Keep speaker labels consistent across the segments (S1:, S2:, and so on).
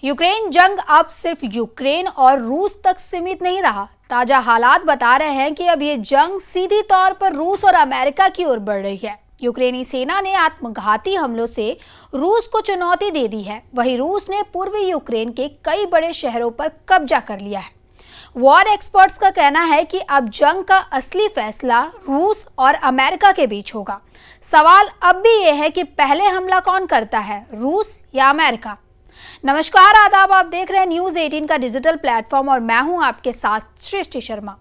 S1: Ukraine जंग अब सिर्फ यूक्रेन और रूस तक सीमित नहीं रहा। ताजा हालात बता रहे हैं कि अब ये जंग सीधी तौर पर रूस और अमेरिका की ओर बढ़ रही है। यूक्रेनी सेना ने आत्मघाती हमलों से रूस को चुनौती दे दी है। वहीं रूस ने पूर्वी यूक्रेन के कई बड़े शहरों पर कब्जा कर लिया है। वॉर एक्सपर्ट्स का कहना है कि अब जंग का असली फैसला रूस और अमेरिका के बीच होगा। सवाल अब भी यह है कि पहले हमला कौन करता है, रूस या अमेरिका। नमस्कार, आदाब। आप देख रहे हैं न्यूज 18 का डिजिटल प्लेटफॉर्म और मैं हूं आपके साथ सृष्टि शर्मा।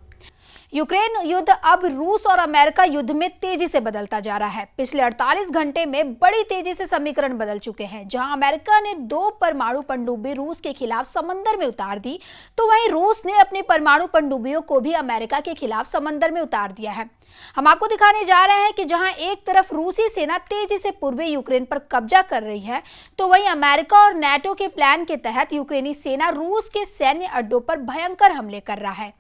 S1: यूक्रेन युद्ध अब रूस और अमेरिका युद्ध में तेजी से बदलता जा रहा है। पिछले 48 घंटे में बड़ी तेजी से समीकरण बदल चुके हैं। जहां अमेरिका ने 2 परमाणु पनडुब्बी रूस के खिलाफ समंदर में उतार दी, तो वहीं रूस ने अपनी परमाणु पनडुब्बियों को भी अमेरिका के खिलाफ समंदर में उतार दिया है। हम आपको दिखाने जा रहे हैं कि जहां एक तरफ रूसी सेना तेजी से पूर्वी यूक्रेन पर कब्जा कर रही है, तो वहीं अमेरिका और नाटो के प्लान के तहत यूक्रेनी सेना रूस के सैन्य अड्डों पर भयंकर हमले कर रहा है।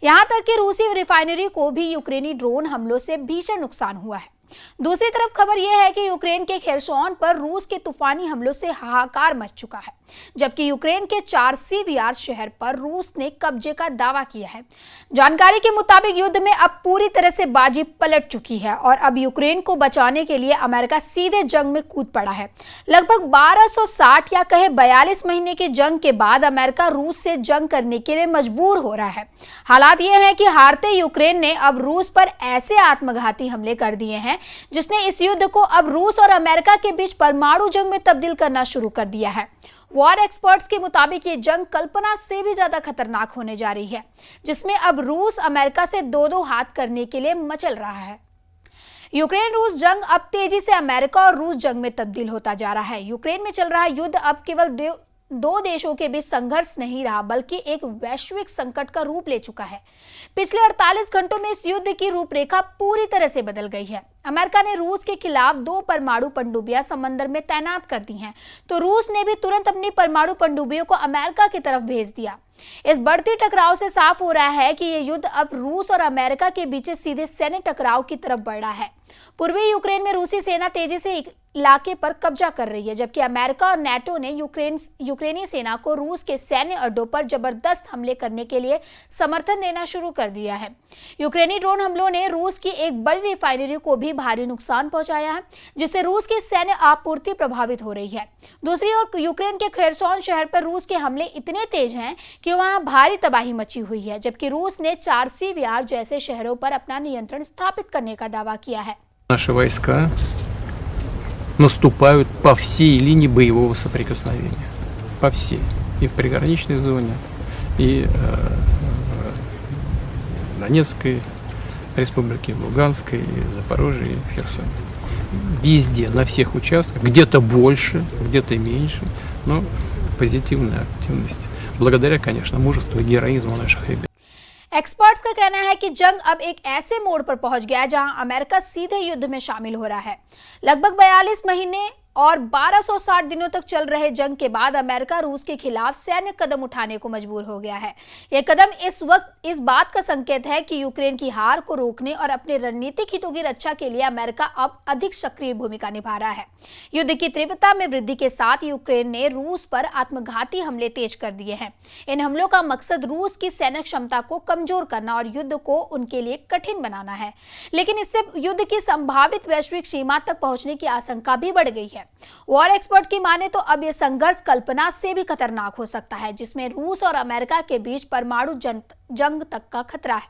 S1: यहां तक कि रूसी रिफाइनरी को भी यूक्रेनी ड्रोन हमलों से भीषण नुकसान हुआ है। दूसरी तरफ खबर यह है कि यूक्रेन के खेरसोन पर रूस के तूफानी हमलों से हाहाकार मच चुका है, जबकि यूक्रेन के 4 सीवियार शहर पर रूस ने कब्जे का दावा किया है। जानकारी के मुताबिक युद्ध में अब पूरी तरह से बाजी पलट चुकी है और अब यूक्रेन को बचाने के लिए अमेरिका सीधे जंग में कूद पड़ा है। लगभग 1260 या कहे 42 महीने की जंग के बाद अमेरिका रूस से जंग करने के लिए मजबूर हो रहा है। हालात यह है कि हारते यूक्रेन ने अब रूस पर ऐसे आत्मघाती हमले कर दिए हैं जिसने इस युद्ध को अब रूस और अमेरिका के बीच परमाणु जंग में तब्दील करना शुरू कर दिया है। वॉर एक्सपर्ट्स के मुताबिक ये जंग कल्पना से भी ज्यादा खतरनाक होने जा रही है, जिसमें अब रूस अमेरिका से दो हाथ करने के लिए मचल रहा है। यूक्रेन रूस जंग अब तेजी से अमेरिका और रूस जंग में तब्दील होता जा रहा है। यूक्रेन में चल रहा युद्ध अब केवल दो देशों के बीच संघर्ष नहीं रहा, बल्कि एक वैश्विक संकट का रूप ले चुका है। पिछले 48 घंटों में इस युद्ध की रूपरेखा पूरी तरह से बदल गई है। अमेरिका ने रूस के खिलाफ 2 परमाणु पनडुब्बियां समंदर में तैनात कर दी हैं, तो रूस ने भी तुरंत अपनी परमाणु पनडुब्बियों को अमेरिका की तरफ भेज दिया। इस बढ़ती टकराव से साफ हो रहा है कि यह युद्ध अब रूस और अमेरिका के बीच सीधे सैन्य टकराव की तरफ बढ़ रहा है। पूर्वी यूक्रेन में रूसी सेना तेजी से इलाके पर कब्जा कर रही है, जबकि अमेरिका और नाटो ने यूक्रेनी सेना को रूस के सैन्य अड्डों पर जबरदस्त हमले करने के लिए समर्थन देना शुरू कर दिया है। यूक्रेनी ड्रोन हमलों ने रूस की एक बड़ी रिफाइनरी को भी भारी नुकसान पहुंचाया है, जिससे रूस की सैन्य आपूर्ति प्रभावित हो रही है। दूसरी ओर यूक्रेन के खेरसोन शहर पर रूस के हमले इतने तेज हैं कि वहां भारी तबाही मची हुई है, जबकि रूस ने 4 सीवियार जैसे शहरों पर अपना नियंत्रण स्थापित करने का दावा किया है।
S2: Наши войска наступают по всей линии боевого соприкосновения. По всей. И в приграничной зоне, и в Донецкой республике, в Луганской, и в Запорожье, и в Херсоне. Везде, на всех участках, где-то больше, где-то меньше, но позитивная активность. Благодаря, конечно, мужеству и героизму наших ребят.
S1: एक्सपर्ट्स का कहना है कि जंग अब एक ऐसे मोड़ पर पहुंच गया है जहां अमेरिका सीधे युद्ध में शामिल हो रहा है। लगभग 42 महीने और 1260 दिनों तक चल रहे जंग के बाद अमेरिका रूस के खिलाफ सैन्य कदम उठाने को मजबूर हो गया है। यह कदम इस वक्त इस बात का संकेत है कि यूक्रेन की हार को रोकने और अपने रणनीतिक हितों की रक्षा के लिए अमेरिका अब अधिक सक्रिय भूमिका निभा रहा है। युद्ध की तीव्रता में वृद्धि के साथ यूक्रेन ने रूस पर आत्मघाती हमले तेज कर दिए हैं। इन हमलों का मकसद रूस की सैन्य क्षमता को कमजोर करना और युद्ध को उनके लिए कठिन बनाना है, लेकिन इससे युद्ध की संभावित वैश्विक सीमा तक पहुंचने की आशंका भी बढ़ गई है। वॉर एक्सपर्ट की माने तो अब यह संघर्ष कल्पना से भी खतरनाक हो सकता है, जिसमें रूस और अमेरिका के बीच परमाणु जंग तक का खतरा है।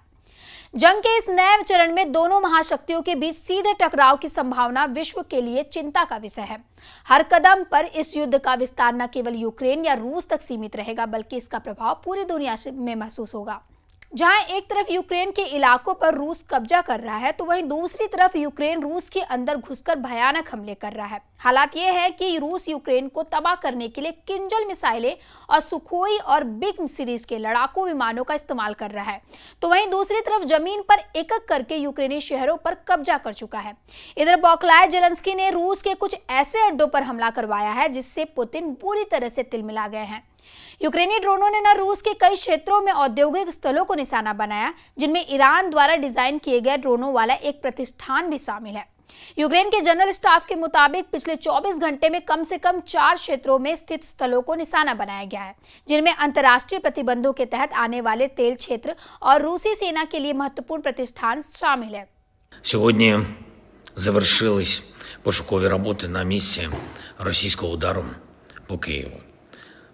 S1: जंग के इस नए चरण में दोनों महाशक्तियों के बीच सीधे टकराव की संभावना विश्व के लिए चिंता का विषय है। हर कदम पर इस युद्ध का विस्तार न केवल यूक्रेन या रूस तक सीमित रहेगा, बल्कि इसका प्रभाव पूरी दुनिया में महसूस होगा। जहां एक तरफ यूक्रेन के इलाकों पर रूस कब्जा कर रहा है, तो वहीं दूसरी तरफ यूक्रेन रूस के अंदर घुसकर भयानक हमले कर रहा है। हालात ये है कि रूस यूक्रेन को तबाह करने के लिए किंजल मिसाइलें और सुखोई और बिग सीरीज के लड़ाकू विमानों का इस्तेमाल कर रहा है, तो वहीं दूसरी तरफ जमीन पर एक-एक करके यूक्रेनी शहरों पर कब्जा कर चुका है। इधर बौखलाए जेलेंस्की ने रूस के कुछ ऐसे अड्डों पर हमला करवाया है जिससे पुतिन बुरी तरह से तिलमिला गए हैं। यूक्रेनी ड्रोनों ने न रूस के कई क्षेत्रों में औद्योगिक स्थलों को निशाना बनाया, जिनमें ईरान द्वारा डिजाइन किए गए ड्रोनों वाला एक प्रतिष्ठान भी शामिल है। यूक्रेन के जनरल स्टाफ के मुताबिक पिछले 24 घंटे में कम से कम 4 क्षेत्रों में स्थित स्थलों को निशाना बनाया गया है, जिनमें अंतर्राष्ट्रीय प्रतिबंधों के तहत आने वाले तेल क्षेत्र और रूसी सेना के लिए महत्वपूर्ण प्रतिष्ठान शामिल है।
S3: Сьогодні завершились пошукові роботи на місці російського удару по Києву.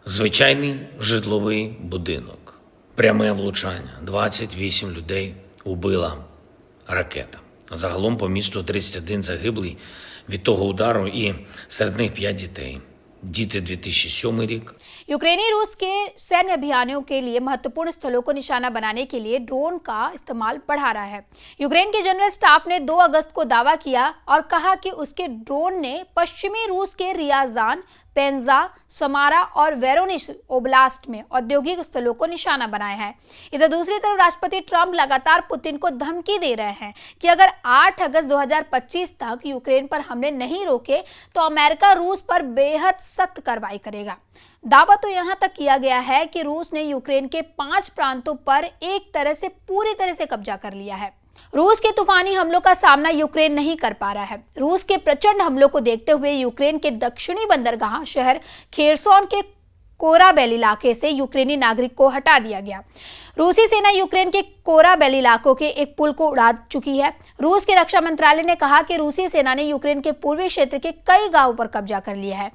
S3: Звичайний житловий будинок. Пряме влучання. 28 людей убила ракета. Загалом по місту 31 загиблий від того удару і серед них 5 дітей. Діти 2007 рік.
S1: यूक्रेनी रूस के सैन्य अभियानों के लिए महत्वपूर्ण स्थलों को निशाना बनाने के लिए ड्रोन का इस्तेमाल बढ़ा रहा है। यूक्रेन के जनरल स्टाफ ने 2 अगस्त को दावा किया और कहा कि उसके ड्रोन ने पश्चिमी रूस के रियाजान, पेंजा, समारा और वेरोनिश ओब्लास्ट में औद्योगिक स्थलों को निशाना बनाया है। इधर दूसरी तरफ राष्ट्रपति ट्रंप लगातार पुतिन को धमकी दे रहे हैं कि अगर 8 अगस्त 2025 तक यूक्रेन पर हमले नहीं रोके तो अमेरिका रूस पर बेहद सख्त कार्रवाई करेगा। दावा तो यहां तक किया गया है कि रूस ने यूक्रेन के 5 प्रांतों पर एक तरह से पूरी तरह से कब्जा कर लिया है। रूस के तूफानी हमलों का सामना यूक्रेन नहीं कर पा रहा है। रूस के प्रचंड हमलों को देखते हुए यूक्रेन के दक्षिणी बंदरगाह शहर खेरसोन के कोराबेल इलाके से यूक्रेनी नागरिक को हटा दिया गया। रूसी सेना यूक्रेन के कोराबेल इलाकों के एक पुल को उड़ा चुकी है। रूस के रक्षा मंत्रालय ने कहा कि रूसी सेना ने यूक्रेन के पूर्वी क्षेत्र के कई गांवों पर कब्जा कर लिया है।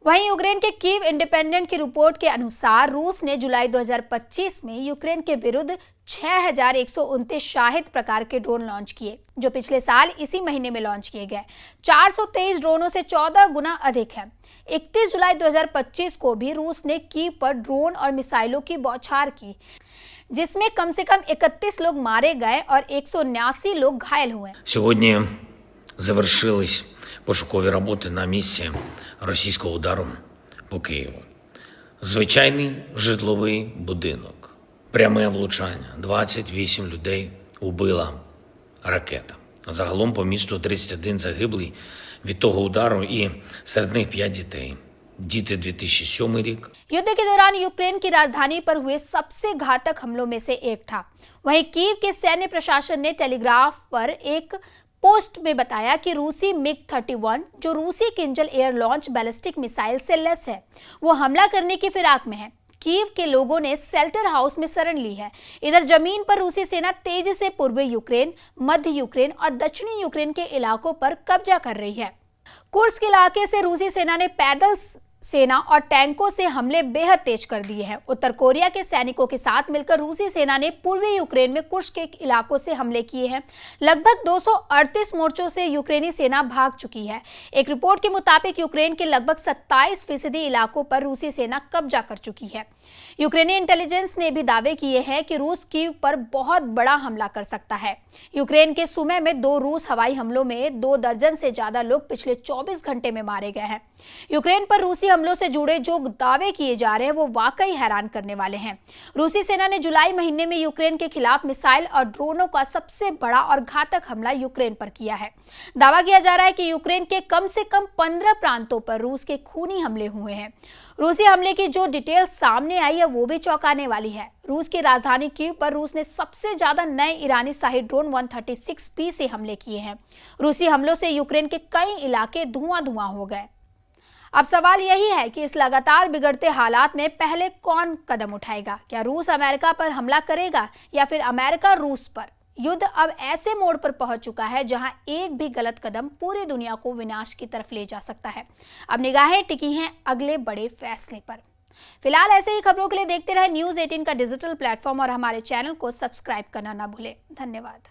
S1: वहीं यूक्रेन के कीव इंडिपेंडेंट की रिपोर्ट के अनुसार रूस ने जुलाई 2025 में यूक्रेन के विरुद्ध 6129 शाहिद प्रकार के ड्रोन लॉन्च किए, जो पिछले साल इसी महीने में लॉन्च किए गए 423 ड्रोनों से 14 गुना अधिक है। 31 जुलाई 2025 को भी रूस ने कीव पर ड्रोन और मिसाइलों की बौछार की, जिसमें कम से कम 31 लोग मारे गए और 179 लोग घायल हुए।
S3: Сьогодні завершились пошукові роботи на місці російського удару по Києву. Звичайний житловий будинок. Пряме влучання. 28 людей убила ракета. Загалом по місту 31 загиблий від того удару і серед них 5 дітей. Діти 2007 рік.
S1: युद्ध के दौरान यूक्रेन की राजधानी पर हुए सबसे घातक हमलों में से एक था। वहीं कीव के सैन्य प्रशासन ने टेलीग्राफ पर एक पोस्ट में बताया कि रूसी मिग-31, जो रूसी Kinjal air launch ballistic missile से लैस है, वो हमला करने की फिराक में है। कीव के लोगों ने शेल्टर हाउस में शरण ली है। इधर जमीन पर रूसी सेना तेजी से पूर्वी यूक्रेन, मध्य यूक्रेन और दक्षिणी यूक्रेन के इलाकों पर कब्जा कर रही है। कुर्स्क इलाके से रूसी सेना ने पैदल सेना और टैंकों से हमले बेहद तेज कर दिए हैं। उत्तर कोरिया के सैनिकों के साथ मिलकर रूसी सेना ने पूर्वी यूक्रेन में कुर्स्क के इलाकों से हमले किए हैं। लगभग 238 मोर्चों से यूक्रेनी सेना भाग चुकी है। एक रिपोर्ट के मुताबिक यूक्रेन के लगभग 27% इलाकों पर रूसी सेना कब्जा कर चुकी है। यूक्रेनी इंटेलिजेंस ने भी दावे किए हैं कि रूस कीव पर बहुत बड़ा हमला कर सकता है। यूक्रेन के सुमे में 2 रूस हवाई हमलों में 2 दर्जन से ज्यादा लोग पिछले 24 घंटे में मारे गए हैं। यूक्रेन पर रूसी हमलों से जुड़े जो दावे किए जा रहे हैं वो वाकई हैरान करने वाले हैं। रूसी सेना ने जुलाई महीने में यूक्रेन के खिलाफ मिसाइल और ड्रोनों का सबसे बड़ा और घातक हमला यूक्रेन पर किया है। दावा किया जा रहा है कि यूक्रेन के कम से कम 15 प्रांतों पर रूस के खूनी हमले हुए हैं। रूसी हमले की जो डिटेल सामने आई है वो भी चौंकाने वाली है। रूस की राजधानी कीव पर रूस ने सबसे ज्यादा नए ईरानी शाही ड्रोन 136P से हमले किए हैं। रूसी हमलों से यूक्रेन के कई इलाके धुआं हो गए। अब सवाल यही है कि इस लगातार बिगड़ते हालात में पहले कौन कदम उठाएगा? क्या रूस अमेरिका पर हमला करेगा या फिर अमेरिका रूस पर? युद्ध अब ऐसे मोड़ पर पहुंच चुका है जहां एक भी गलत कदम पूरी दुनिया को विनाश की तरफ ले जा सकता है। अब निगाहें टिकी हैं अगले बड़े फैसले पर। फिलहाल ऐसे ही खबरों के लिए देखते रहे न्यूज़ 18 का डिजिटल प्लेटफॉर्म और हमारे चैनल को सब्सक्राइब करना ना भूलें। धन्यवाद।